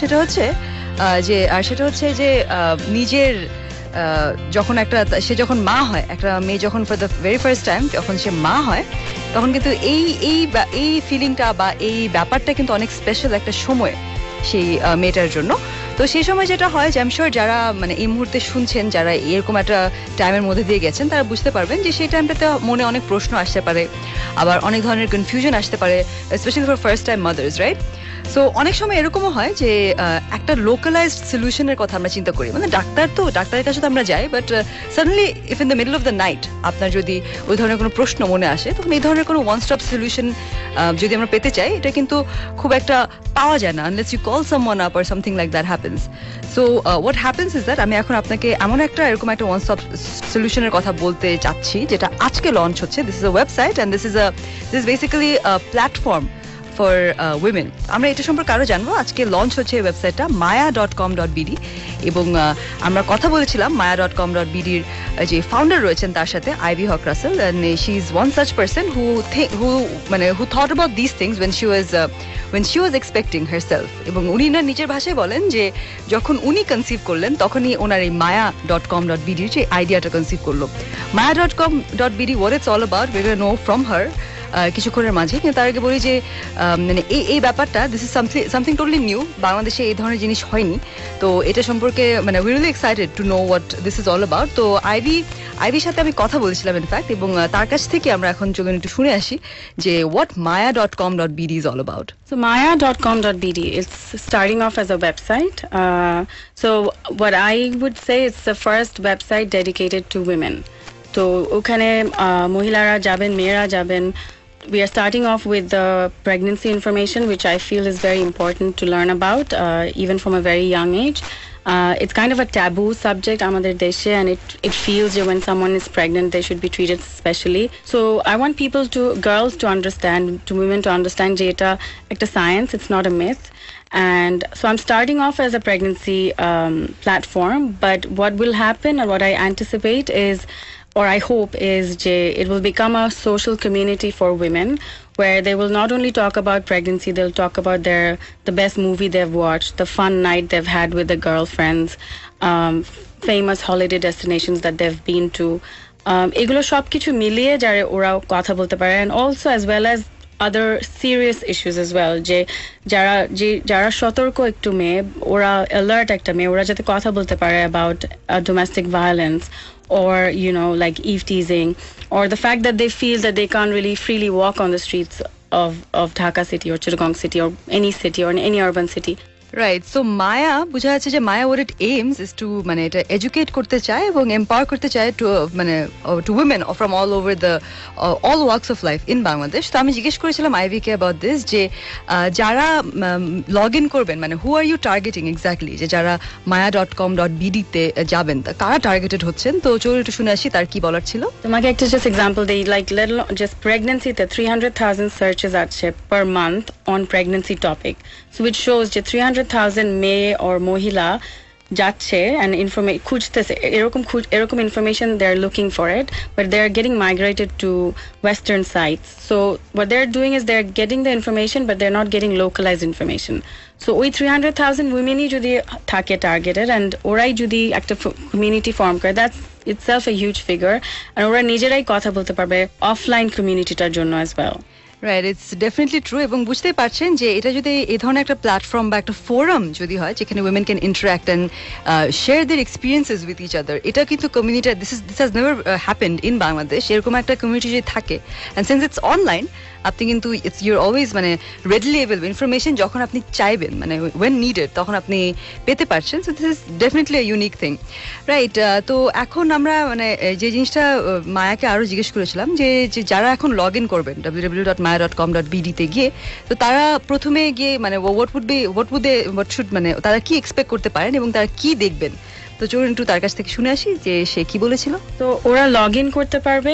সেটা হচ্ছে যে নিজের যখন সে যখন মা হয়, একটা মেয়ে যখন for the very first time যখন সে মা হয়, তখন কিন্তু এই ফিলিংটা বা এই ব্যাপারটা কিন্তু অনেক স্পেশাল একটা সময় সেই মেয়েটার জন্য। তো সেই সময় যেটা হয় যে আই এম শিওর যারা মানে এই মুহূর্তে শুনছেন, যারা এরকম একটা টাইমের মধ্যে দিয়ে গেছেন, তারা বুঝতে পারবেন যে সেই টাইমটাতে মনে অনেক প্রশ্ন আসতে পারে, আবার অনেক ধরনের কনফিউশন আসতে পারে, specially for first time mother's, right? So অনেক সময় এরকমও হয় যে একটা লোকালাইজড সলিউশনের কথা আমরা চিন্তা করি, মানে ডাক্তারের কাছে তো আমরা যাই, but suddenly if in the middle of the night আপনার যদি ওই ধরনের কোনো প্রশ্ন মনে আসে, তখন এই ধরনের কোনো ওয়ান স্টপ সলিউশন যদি আমরা পেতে চাই, এটা কিন্তু খুব একটা পাওয়া যায় না unless you call someone up or something like that happens. So what happens is that আমি এখন আপনাকে এরকম একটা ওয়ান স্টপ সলিউশনের কথা বলতে চাচ্ছি, যেটা আজকে লঞ্চ হচ্ছে। This is a website and this is basically platform for women. আমরা এটা সম্পর্কে আরো জানবো। আজকে লঞ্চ হচ্ছে এই ওয়েবসাইটটা maya.com.bd, এবং আমরা কথা বলেছিলাম maya.com.bd এর যে ফাউন্ডার রয়েছেন তার সাথে, Ivy Haque Russell, and she is one such person who thought about these things when she was expecting herself. এবং উনি না নিজের ভাষায় বলেন যে যখন উনি কনসিভ করলেন, তখনই ওনার এই maya.com.bd এর যে আইডিয়াটা কনসিভ করলো। maya.com.bd, what it's all about, we're going to know from her কিছুক্ষণের মাঝে। কিন্তু তার আগে বলি যে মানে এই ব্যাপারটা, this is something totally new, বাংলাদেশে এই ধরনের জিনিস হয়নি। তো এটা সম্পর্কে মানে we really excited to know what this is all about. তো আইভির সাথে আমি কথা বলেছিলাম ইনফ্যাক্ট, এবং তার কাছ থেকে আমরা এখন চলুন একটু শুনে আসি যে what maya.com.bd is all about. So maya.com.bd is starting off as a website. So what I would say, it's the first website dedicated to women. তো ওখানে মহিলারা যাবেন, মেয়েরা যাবেন। We are starting off with the pregnancy information, which I feel is very important to learn about, even from a very young age. It's kind of a taboo subject আমাদের দেশে, and it feels that when someone is pregnant, they should be treated specially. So I want girls to understand, to women to understand যে এটা একটা science, it's not a myth. And so I'm starting off as a pregnancy platform, but what will happen, or what I anticipate is, or I hope is, it will become a social community for women, where they will not only talk about pregnancy, they'll talk about the best movie they've watched, the fun night they've had with their girlfriends, famous holiday destinations that they've been to. এগুলো সবকিছু মিলিয়ে যারা ওরা কথা বলতে পারে, and also as well as other serious issues as well, যে যারা সতর্ক একটু মেয়ে, ওরা alert একটা মেয়ে, ওরা যাতে কথা বলতে পারে about domestic violence, or like eve teasing, or the fact that they feel that they can't really freely walk on the streets of Dhaka city or Chittagong city or any city or any urban city. Right. So Maya, বোঝা যাচ্ছে যে মায়া what it aims is to মানে এটা educate করতে চায় এবং empower করতে চায় to women from all over the all walks of life in Bangladesh. তো আমি জিজ্ঞেস করেছিলাম আইভিকে অ্যাবাউট দিস, যে যারা লগ ইন করবেন, মানে হু আর ইউ টার্গেটিং এক্স্যাক্টলি, যে যারা maya.com.bd তে যাবেন, কারা টার্গেটেড হচ্ছেন। তো চলুন একটু শুনে আসি তার কি বলার ছিল। তোমাকে একটা জাস্ট এক্সাম্পল দেই, লাইক just pregnancy-তে 300,000 searches আছে per month on pregnancy topic, so which shows যে 300,000 মেয়ে or মহিলা যাচ্ছে and খুঁজতেছে এরকম information, they are looking for it, but they are getting migrated to western sites. So what they are doing is they are getting the information, but they are not getting localized information. So ওই 300,000 womenই যদি থাকে targeted, and ওরাই যদি একটা community form করে, that's itself a huge figure, and ওরা নিজেরাই কথা বলতে পারবে offline communityটার জন্য as well. Right, it's definitely true. এবং বুঝতেই পারছেন যে এটা যদি এই ধরনের একটা প্ল্যাটফর্ম বা একটা ফোরাম যদি হয়, যেখানে women can interact and share their experiences with each other, এটা কিন্তু community, this has never happened in Bangladesh. এরকম একটা কমিউনিটি যদি থাকে, অ্যান্ড সিন্স ইটস অনলাইন, আপনি কিন্তু ইউর অলওয়েজ মানে রেডলি অ্যাভেলেবল ইনফরমেশন, যখন আপনি চাইবেন, মানে ওয়েন নিডেড, তখন আপনি পেতে পারছেন। So this is definitely a unique thing, right? তো এখন আমরা মানে যে জিনিসটা মায়াকে আরও জিজ্ঞেস করেছিলাম, যে যারা এখন লগ ইন করবেন www.maya.com.bd তে গিয়ে, তো তারা প্রথমে গিয়ে মানে মানে তারা কি এক্সপেক্ট করতে পারেন এবং তারা কি দেখবেন। তো চলুন একটু তার কাছ থেকে শুনে আসি যে সে কি বলেছিল। তো ওরা লগ ইন করতে পারবে,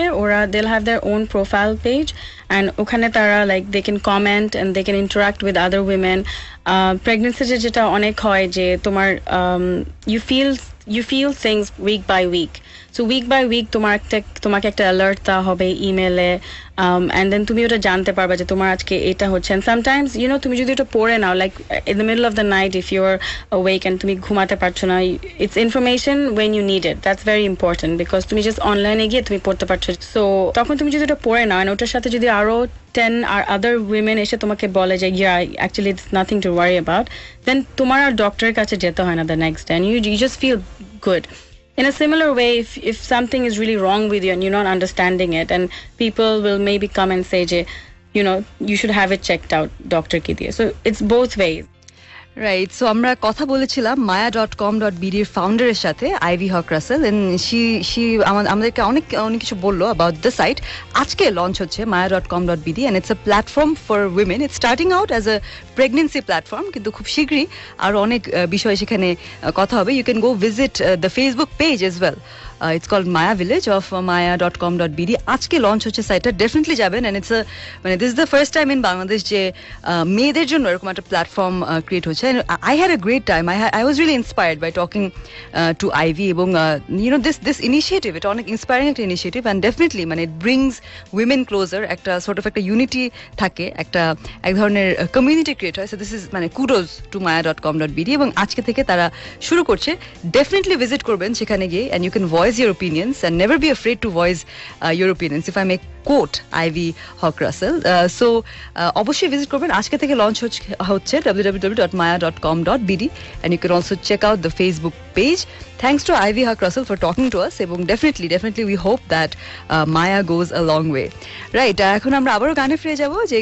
they'll have their own profile page, and ওখানে তারা like they can comment and they can interact with other women. প্রেগনেন্সিতে যেটা অনেক হয় যে তোমার you feel things week by week. So week by week তোমাকে একটা alert দেওয়া হবে ইমেলে, and then তুমি ওটা জানতে পারবা যে তোমার আজকে এটা হচ্ছে। and sometimes তুমি যদি এটা পড়ে নাও, like in the middle of the night if you're awake and তুমি ঘুমাতে পারছো না, it's information when you need it. That's very important because তুমি just online গিয়ে তুমি পড়তে পারছো। so তখন তুমি যদি এটা পড়ে নাও, and ওটার সাথে যদি আরো 10 আর other women এসে তোমাকে বলে যে yeah actually it's nothing to worry about, then তোমার আর ডক্টরের কাছে যেতে হয় না the next day, and you just feel good. In a similar way, if something is really wrong with you and you're not understanding it, and people will maybe come and say, you should have it checked out, Dr. Kidiya. So it's both ways. Right, so আমরা কথা বলেছিলাম maya.com.bd এর ফাউন্ডারের সাথে Ivy Haque Russell, and she আমাদেরকে অনেক কিছু বললো অ্যাবাউট দ্য সাইট। আজকে লঞ্চ হচ্ছে maya.com.bd and it's a platform for women. It's starting out as a pregnancy platform, কিন্তু খুব শীঘ্রই আরো অনেক বিষয় সেখানে কথা হবে। You can go visit the Facebook page as well. It's called Maya Village of maya.com.bd. আজকে লঞ্চ হচ্ছে সাইটটা, ডেফিনেটলি যাবেন। and it's a this is the first time in Bangladesh যে মেয়েদের জন্য এরকম একটা প্ল্যাটফর্ম ক্রিয়েট হচ্ছে। and I had a great time. I was really inspired by talking to Ivy, এবং this initiative, এটা অনেক ইন্সপায়ারিং একটা initiative, and definitely it brings women closer, একটা sort of একটা ইউনিটি থাকে, এক ধরনের কমিউনিটি ক্রিয়েট হয়। so this is kudos to maya.com.bd, এবং আজকে থেকে তারা শুরু করছে। ডেফিনেটলি ভিজিট করবেন সেখানে গিয়ে, and you can voice your opinions and never be afraid to voice your opinions, if I may quote Ivy Hawk Russell. So obviously visit করবেন। আজকে থেকে লঞ্চ হচ্ছে www.maya.com.bd, and you can also check out the Facebook page. Thanks to Ivy Hawk Russell for talking to us, এবং definitely we hope that Maya goes a long way. Right, এখন আমরা আবারও গানে ফিরে যাব। যে